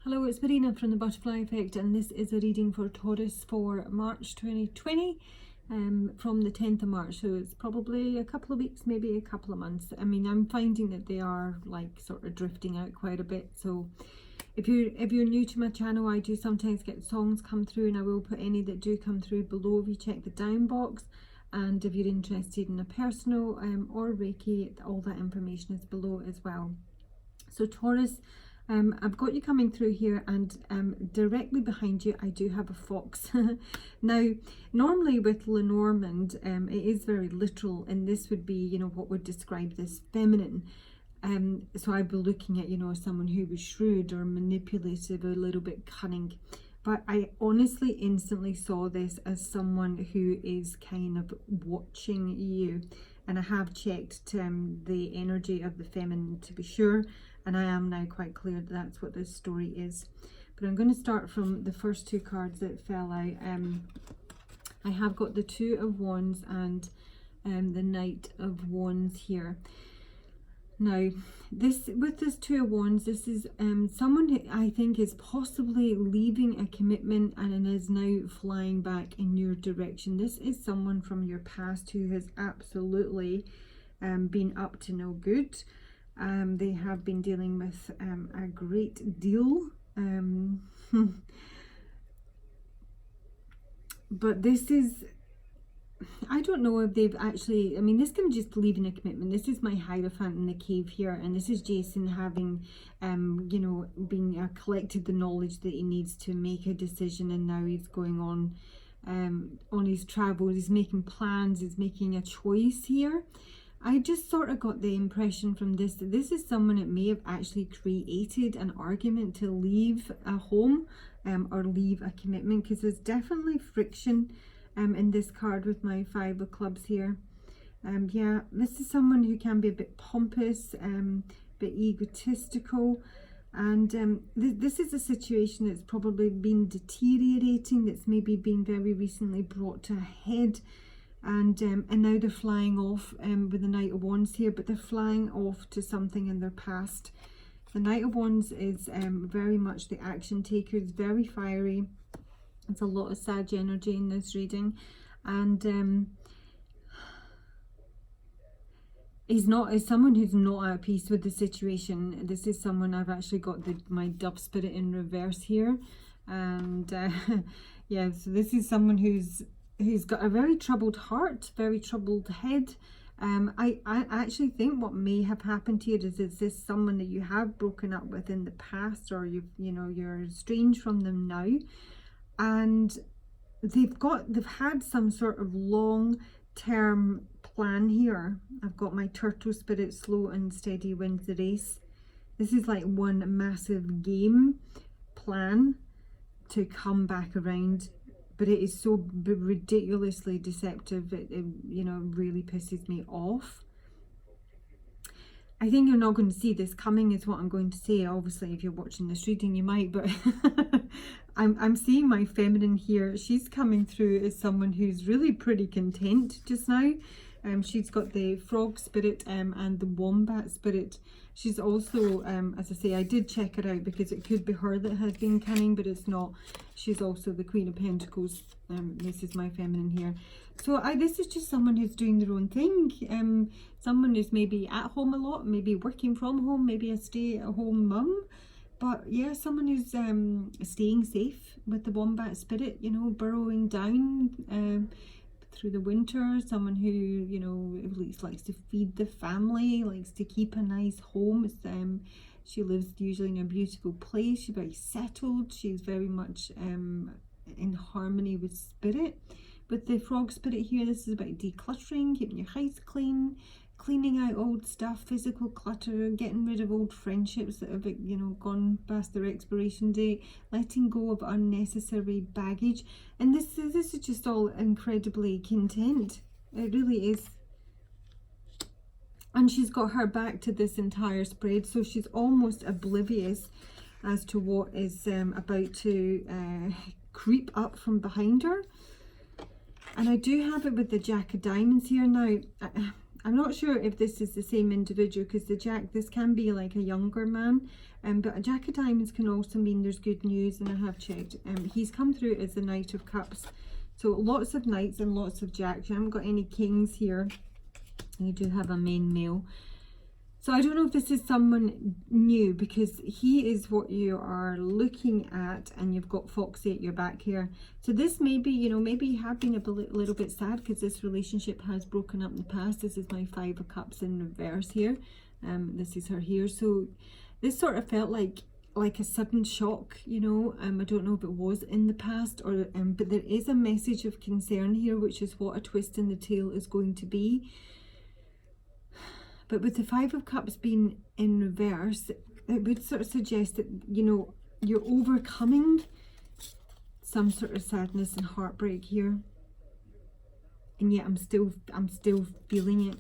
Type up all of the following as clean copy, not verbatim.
Hello, it's Marina from the Butterfly Effect, and this is a reading for Taurus for March 2020 from the 10th of March. So it's probably a couple of weeks, maybe a couple of months. I mean, I'm finding that they are like sort of drifting out quite a bit. So if you're new to my channel, I do sometimes get songs come through, and I will put any that do come through below if you check the down box. And if you're interested in a personal or Reiki, all that information is below as well. So Taurus, I've got you coming through here, and directly behind you I do have a fox. Now, normally with Lenormand, it is very literal, and this would be, you know, what would describe this feminine. So I'd be looking at, you know, someone who was shrewd or manipulative, a little bit cunning. But I honestly instantly saw this as someone who is kind of watching you. And I have checked the energy of the feminine to be sure, and I am now quite clear that that's what this story is. But I'm going to start from the first two cards that fell out. I have got the Two of Wands and the Knight of Wands here. Now, with this Two of Wands, this is someone who I think is possibly leaving a commitment and is now flying back in your direction. This is someone from your past who has absolutely been up to no good. They have been dealing with a great deal. But this is, I don't know if they've actually, I mean, this can just leaving a commitment. This is my Hierophant in the cave here, and this is Jason having, you know, collected the knowledge that he needs to make a decision, and now he's going on his travels. He's making plans. He's making a choice here. I just sort of got the impression from this that this is someone that may have actually created an argument to leave a home or leave a commitment, because there's definitely friction in this card with my Five of Clubs here. Yeah, this is someone who can be a bit pompous, a bit egotistical, and this is a situation that's probably been deteriorating, that's maybe been very recently brought to a head. And now they're flying off with the Knight of Wands here, but they're flying off to something in their past. The Knight of Wands is very much the action taker. It's very fiery. It's a lot of Sag energy in this reading, and he's someone who's not at peace with the situation. This is someone, I've actually got my Dove Spirit in reverse here, and yeah, so this is someone who's got a very troubled heart, very troubled head. I actually think what may have happened here is this someone that you have broken up with in the past, or you're estranged from them now, and they've had some sort of long-term plan here. I've got my Turtle Spirit, slow and steady wins the race. This is like one massive game plan to come back around. But it is so ridiculously deceptive. It you know, really pisses me off. I think you're not going to see this coming, is what I'm going to say. Obviously, if you're watching this reading, you might, but I'm seeing my feminine here. She's coming through as someone who's really pretty content just now. She's got the Frog Spirit and the Wombat Spirit. She's also, as I say, I did check her out because it could be her that has been cunning, but it's not. She's also the Queen of Pentacles. This is my feminine here. So this is just someone who's doing their own thing. Someone who's maybe at home a lot, maybe working from home, maybe a stay-at-home mum. But yeah, someone who's staying safe with the Wombat Spirit, you know, burrowing down through the winter. Someone who, you know, at least likes to feed the family, likes to keep a nice home. She lives usually in a beautiful place. She's very settled. She's very much in harmony with spirit. With the Frog Spirit here, this is about decluttering, keeping your house clean, cleaning out old stuff, physical clutter, getting rid of old friendships that have, you know, gone past their expiration date, letting go of unnecessary baggage. And this is just all incredibly content. It really is. And she's got her back to this entire spread, so she's almost oblivious as to what is about to creep up from behind her. And I do have it with the Jack of Diamonds here now. I'm not sure if this is the same individual, because the Jack, this can be like a younger man, but a Jack of Diamonds can also mean there's good news, and I have checked. He's come through as the Knight of Cups. So lots of Knights and lots of Jacks. You haven't got any Kings here. You do have a main male. So I don't know if this is someone new, because he is what you are looking at, and you've got Foxy at your back here. So this may be, you know, maybe you have been a little bit sad because this relationship has broken up in the past. This is my Five of Cups in reverse here. This is her here. So this sort of felt like a sudden shock, you know. I don't know if it was in the past, or but there is a message of concern here, which is what a twist in the tail is going to be. But with the Five of Cups being in reverse, it would sort of suggest that, you know, you're overcoming some sort of sadness and heartbreak here. And yet I'm still feeling it.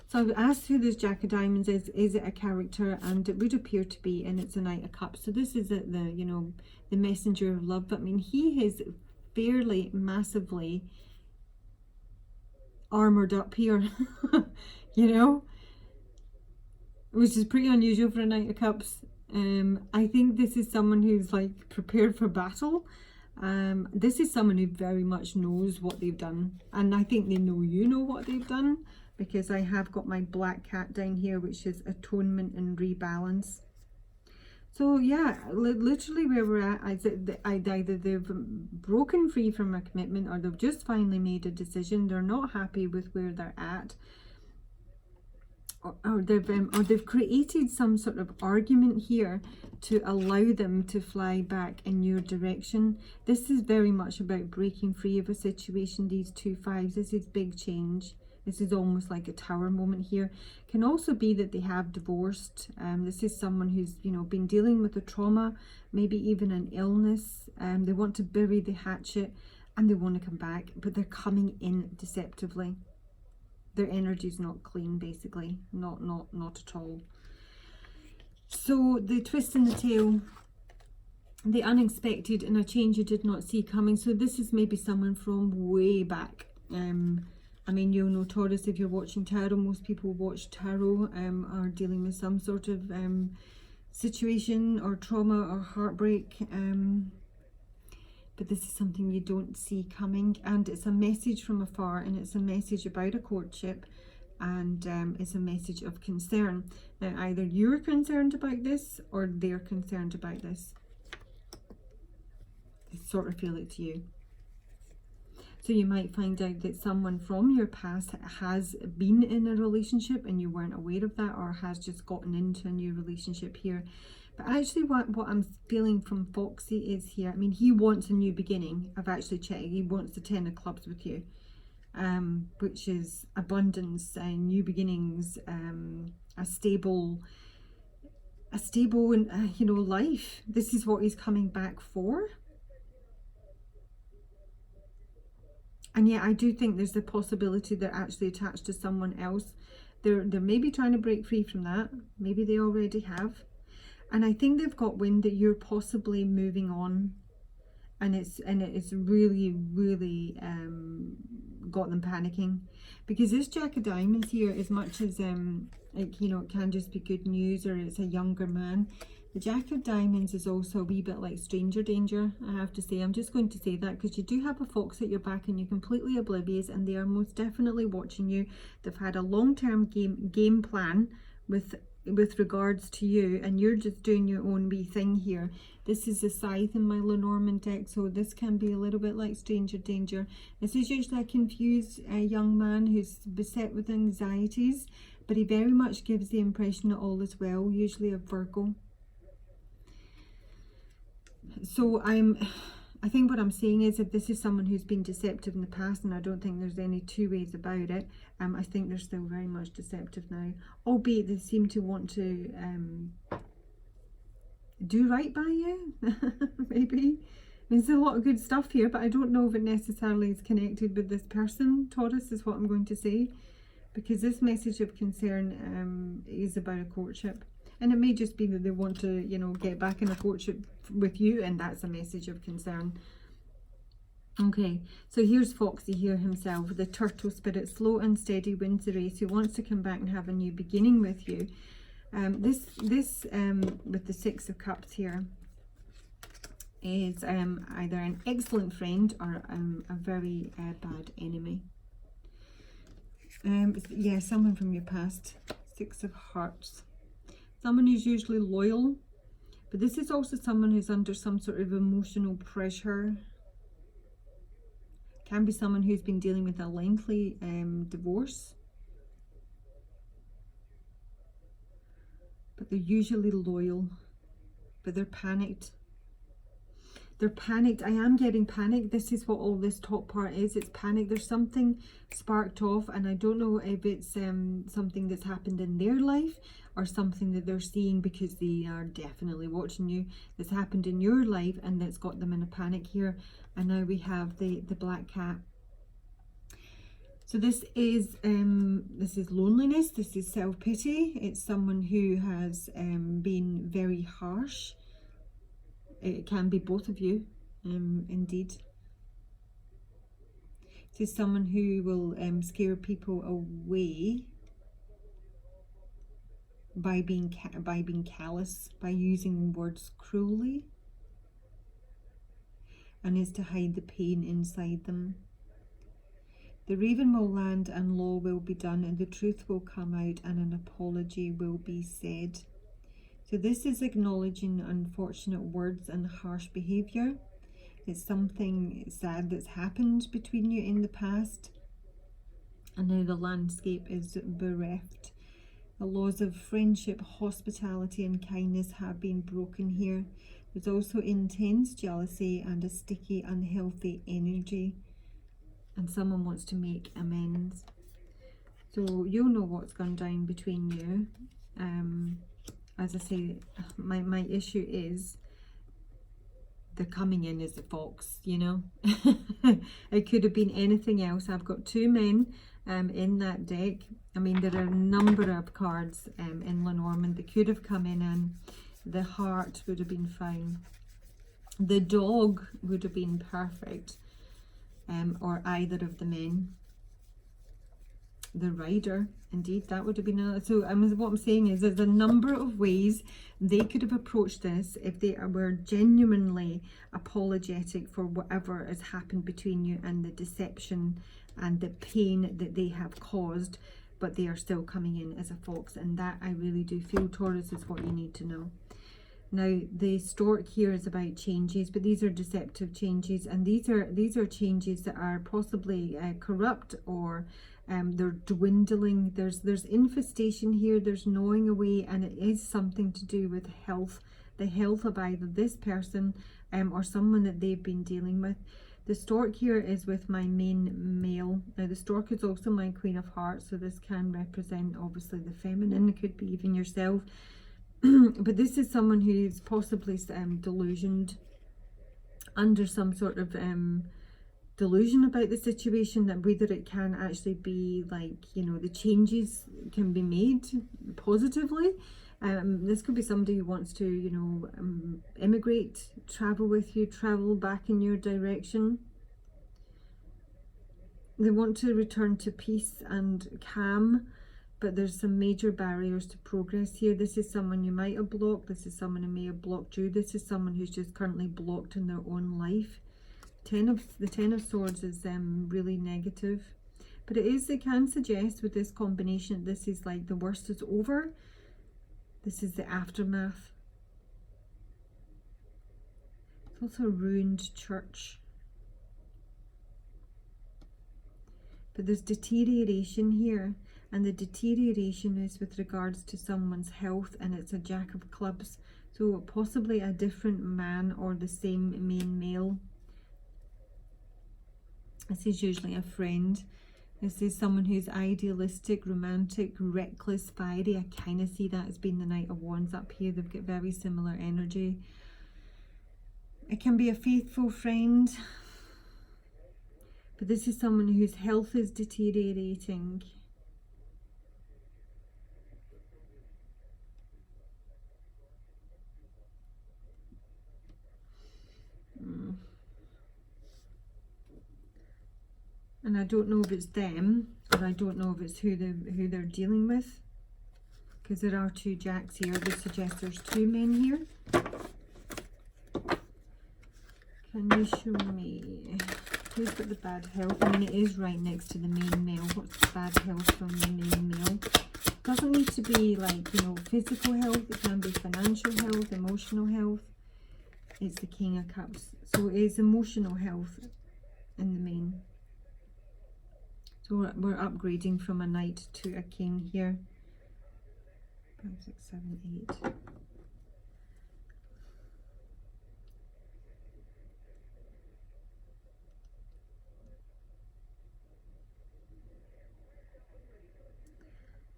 So I've asked who this Jack of Diamonds is. Is it a character? And it would appear to be, and it's a Knight of Cups. So this is the, you know, the messenger of love. But I mean, he is fairly massively armored up here, you know, which is pretty unusual for a Knight of Cups. I think this is someone who's like prepared for battle. This is someone who very much knows what they've done, and I think they know you know what they've done, because I have got my black cat down here, which is atonement and rebalance. So yeah, literally where we're at, either they've broken free from a commitment, or they've just finally made a decision. They're not happy with where they're at, or they've created some sort of argument here to allow them to fly back in your direction. This is very much about breaking free of a situation. These two fives, this is big change. This is almost like a tower moment here. Can also be that they have divorced. This is someone who's, you know, been dealing with a trauma, maybe even an illness. They want to bury the hatchet and they want to come back, but they're coming in deceptively. Their energy is not clean, basically. Not at all. So the twist in the tail, the unexpected, and a change you did not see coming. So this is maybe someone from way back. I mean, you'll know Taurus if you're watching tarot. Most people watch tarot are dealing with some sort of situation or trauma or heartbreak. But this is something you don't see coming, and it's a message from afar, and it's a message about a courtship, and it's a message of concern. Now, either you're concerned about this or they're concerned about this. I sort of feel it to you. So you might find out that someone from your past has been in a relationship and you weren't aware of that, or has just gotten into a new relationship here. But actually what I'm feeling from Foxy is here, I mean, he wants a new beginning. I've actually checked. He wants the 10 of clubs with you, which is abundance and new beginnings, a stable and you know, life. This is what he's coming back for. And yet I do think there's the possibility they're actually attached to someone else. They're maybe trying to break free from that. Maybe they already have. And I think they've got wind that you're possibly moving on. And it is really, really got them panicking. Because this Jack of Diamonds here, as much as like, you know, it can just be good news, or it's a younger man, the Jack of Diamonds is also a wee bit like stranger danger, I have to say. I'm just going to say that because you do have a fox at your back and you're completely oblivious, and they are most definitely watching you. They've had a long-term game plan with regards to you, and you're just doing your own wee thing here. This is a scythe in my Lenormand deck, so this can be a little bit like stranger danger. This is usually a confused young man who's beset with anxieties, but he very much gives the impression that all is well, usually a Virgo. So I think what I'm saying is, if this is someone who's been deceptive in the past, and I don't think there's any two ways about it, I think they're still very much deceptive now, albeit they seem to want to do right by you. Maybe. I mean, there's a lot of good stuff here, but I don't know if it necessarily is connected with this person. Taurus is what I'm going to say, because this message of concern is about a courtship. And it may just be that they want to, you know, get back in a courtship with you, and that's a message of concern. Okay, so here's Foxy here himself, the turtle spirit, slow and steady wins the race, who wants to come back and have a new beginning with you. This with the Six of Cups here is either an excellent friend or a very bad enemy. Yeah, someone from your past. Six of Hearts. Someone who's usually loyal, but this is also someone who's under some sort of emotional pressure. Can be someone who's been dealing with a lengthy divorce, but they're usually loyal, but they're panicked. They're panicked. I am getting panicked. This is what all this top part is. It's panic. There's something sparked off, and I don't know if it's something that's happened in their life or something that they're seeing because they are definitely watching you. That's happened in your life and that's got them in a panic here. And now we have the black cat. So this is loneliness. This is self-pity. It's someone who has been very harsh. It can be both of you, indeed. This is someone who will scare people away by being callous, by using words cruelly, and is to hide the pain inside them. The raven will land and law will be done and the truth will come out and an apology will be said. So this is acknowledging unfortunate words and harsh behaviour. It's something sad that's happened between you in the past, and now the landscape is bereft. The laws of friendship, hospitality and kindness have been broken here. There's also intense jealousy and a sticky, unhealthy energy, and someone wants to make amends. So you'll know what's gone down between you. As I say, my issue is they're coming in as a fox, you know. It could have been anything else. I've got two men in that deck. I mean, there are a number of cards in Lenormand that could have come in, and the heart would have been fine. The dog would have been perfect, or either of the men. The rider, indeed, that would have been another. So what I'm saying is there's a number of ways they could have approached this if they were genuinely apologetic for whatever has happened between you and the deception and the pain that they have caused, but they are still coming in as a fox, and that I really do feel, Taurus, is what you need to know. Now the stork here is about changes, but these are deceptive changes, and these are changes that are possibly corrupt, or they're dwindling. There's infestation here, there's gnawing away, and it is something to do with health, the health of either this person or someone that they've been dealing with. The stork here is with my main male. Now the stork is also my Queen of Hearts, so this can represent obviously the feminine. It could be even yourself. But this is someone who is possibly delusioned, under some sort of delusion about the situation, that whether it can actually be like, you know, the changes can be made positively. This could be somebody who wants to, you know, immigrate, travel with you, travel back in your direction. They want to return to peace and calm, but there's some major barriers to progress here. This is someone you might have blocked. This is someone who may have blocked you. This is someone who's just currently blocked in their own life. The Ten of Swords is really negative, but it can suggest with this combination, this is like the worst is over. This is the aftermath. It's also a ruined church. But there's deterioration here, and the deterioration is with regards to someone's health, and it's a Jack of Clubs. So possibly a different man or the same main male. This is usually a friend. This is someone who's idealistic, romantic, reckless, fiery. I kind of see that as being the Knight of Wands up here. They've got very similar energy. It can be a faithful friend. But this is someone whose health is deteriorating. And I don't know if it's them, or I don't know if it's who they're dealing with, because there are two jacks here. This suggests there's two men here. Can you show me who's got the bad health? I mean, it is right next to the main male. What's the bad health from the main male? Doesn't need to be like, you know, physical health. It can be financial health, emotional health. It's the King of Cups. So it is emotional health in the main. So we're upgrading from a knight to a king here. 5, 6, 7, 8.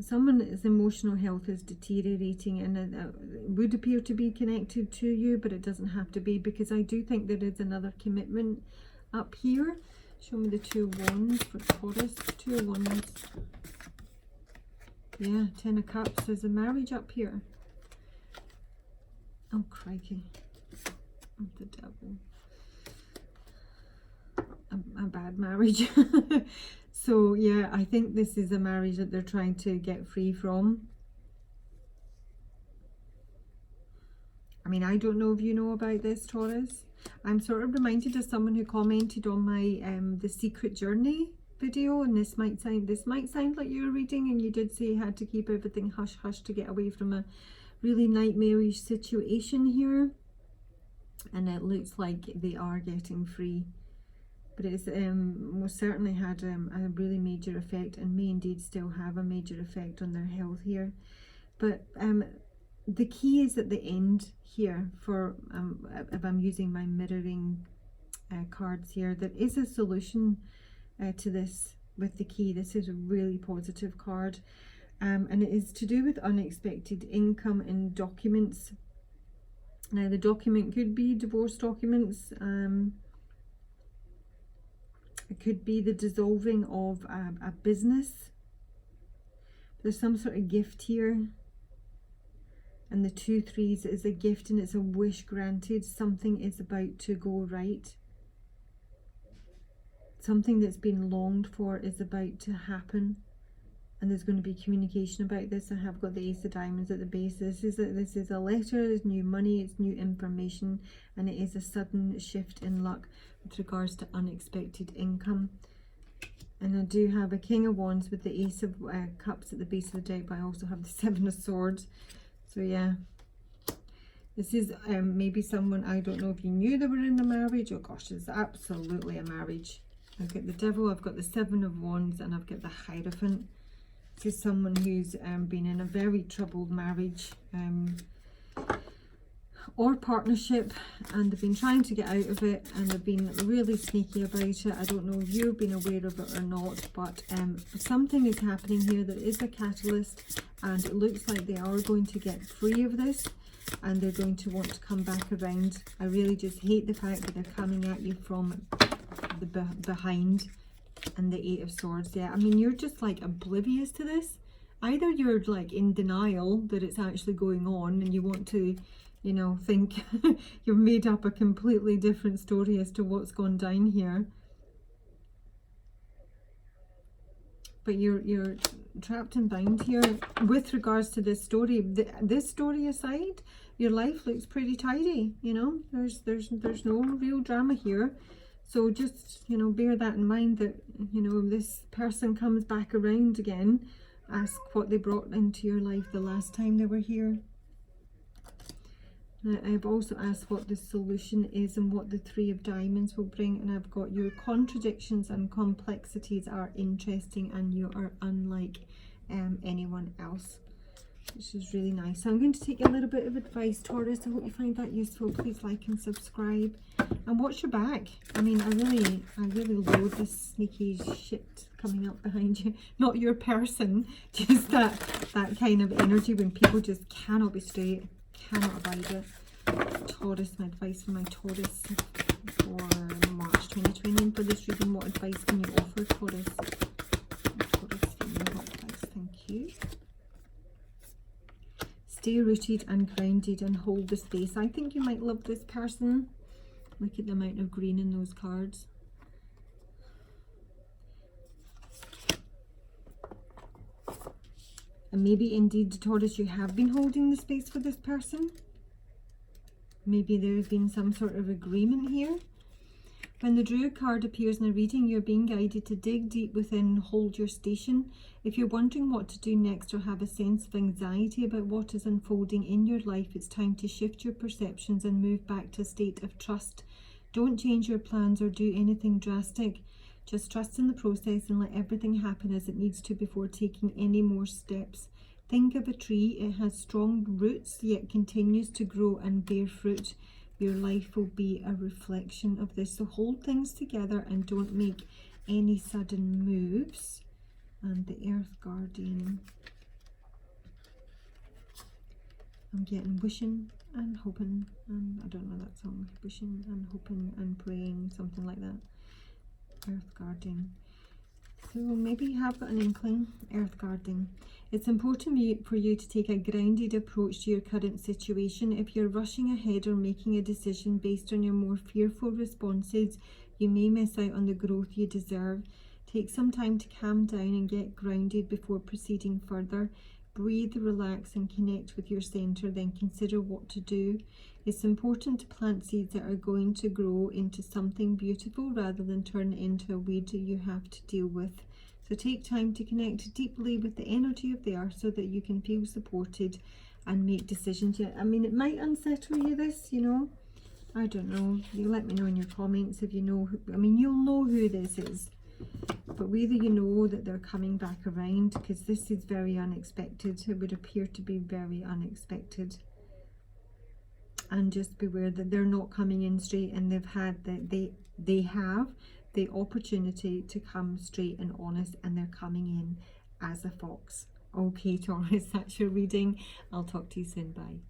Someone's emotional health is deteriorating, and it would appear to be connected to you, but it doesn't have to be, because I do think there is another commitment up here. Show me the 2 of Wands for Taurus. 2 of Wands. Yeah, 10 of Cups. There's a marriage up here. Oh, crikey. The devil. A bad marriage. So yeah, I think this is a marriage that they're trying to get free from. I mean, I don't know if you know about this, Taurus. I'm sort of reminded of someone who commented on my The Secret Journey video, and this might sound like you were reading, and you did say you had to keep everything hush hush to get away from a really nightmarish situation here, and it looks like they are getting free. But it's most certainly had a really major effect, and may indeed still have a major effect on their health here. But the key is at the end here for, if I'm using my mirroring cards here, there is a solution to this with the key. This is a really positive card, and it is to do with unexpected income in documents. Now the document could be divorce documents. It could be the dissolving of a business. There's some sort of gift here. And the 2 3s is a gift, and it's a wish granted. Something is about to go right. Something that's been longed for is about to happen. And there's going to be communication about this. I have got the Ace of Diamonds at the base. This is a letter, it's new money, it's new information, and it is a sudden shift in luck with regards to unexpected income. And I do have a King of Wands with the Ace of Cups at the base of the deck, but I also have the 7 of Swords. So yeah, this is maybe someone, I don't know if you knew they were in a marriage. Oh gosh, it's absolutely a marriage. I've got the Devil, I've got the 7 of Wands, and I've got the Hierophant. This is someone who's been in a very troubled marriage or partnership, and they've been trying to get out of it, and they've been really sneaky about it. I don't know if you've been aware of it or not, but something is happening here. There is a catalyst, and it looks like they are going to get free of this, and they're going to want to come back around. I really just hate the fact that they're coming at you from the behind. And the 8 of Swords. Yeah, I mean, you're just like oblivious to this. Either you're like in denial that it's actually going on, and you want to, you know, think you've made up a completely different story as to what's gone down here. But you're trapped and bound here with regards to this story. This story aside, your life looks pretty tidy. You know, there's no real drama here. So just, you know, bear that in mind, that, you know, this person comes back around again. Ask what they brought into your life the last time they were here. I've also asked what the solution is and what the 3 of Diamonds will bring. And I've got your contradictions and complexities are interesting, and you are unlike anyone else, which is really nice. So I'm going to take a little bit of advice, Taurus. I hope you find that useful. Please like and subscribe, and watch your back. I mean, I really loathe this sneaky shit coming up behind you. Not your person, just that kind of energy when people just cannot be straight, cannot abide it. Taurus, my advice for my Taurus for March 2020. And for this reading, what advice can you offer, Taurus? Taurus, what advice? Thank you. Stay rooted and grounded and hold the space. I think you might love this person. Look at the amount of green in those cards. And maybe indeed, Taurus, you have been holding the space for this person. Maybe there's been some sort of agreement here. When the Druid card appears in a reading, you're being guided to dig deep within, hold your station. If you're wondering what to do next or have a sense of anxiety about what is unfolding in your life, it's time to shift your perceptions and move back to a state of trust. Don't change your plans or do anything drastic. Just trust in the process and let everything happen as it needs to before taking any more steps. Think of a tree. It has strong roots, yet continues to grow and bear fruit. Your life will be a reflection of this. So hold things together and don't make any sudden moves. And the Earth Guardian. I'm getting wishing and hoping, and I don't know that song. Wishing and hoping and praying, something like that. Earth Guardian. So maybe you have got an inkling. Earth Guardian. It's important for you to take a grounded approach to your current situation. If you're rushing ahead or making a decision based on your more fearful responses, you may miss out on the growth you deserve. Take some time to calm down and get grounded before proceeding further. Breathe, relax and connect with your center, then consider what to do. It's important to plant seeds that are going to grow into something beautiful rather than turn it into a weed you have to deal with. So take time to connect deeply with the energy of the earth so that you can feel supported and make decisions. I mean, it might unsettle you, this, you know. I don't know. You let me know in your comments if you know. I mean, you'll know who this is. But whether you know that they're coming back around, because this is very unexpected. It would appear to be very unexpected. And just beware that they're not coming in straight, and they've had that they have the opportunity to come straight and honest, and they're coming in as a fox. Okay, Taurus, that's your reading. I'll talk to you soon. Bye.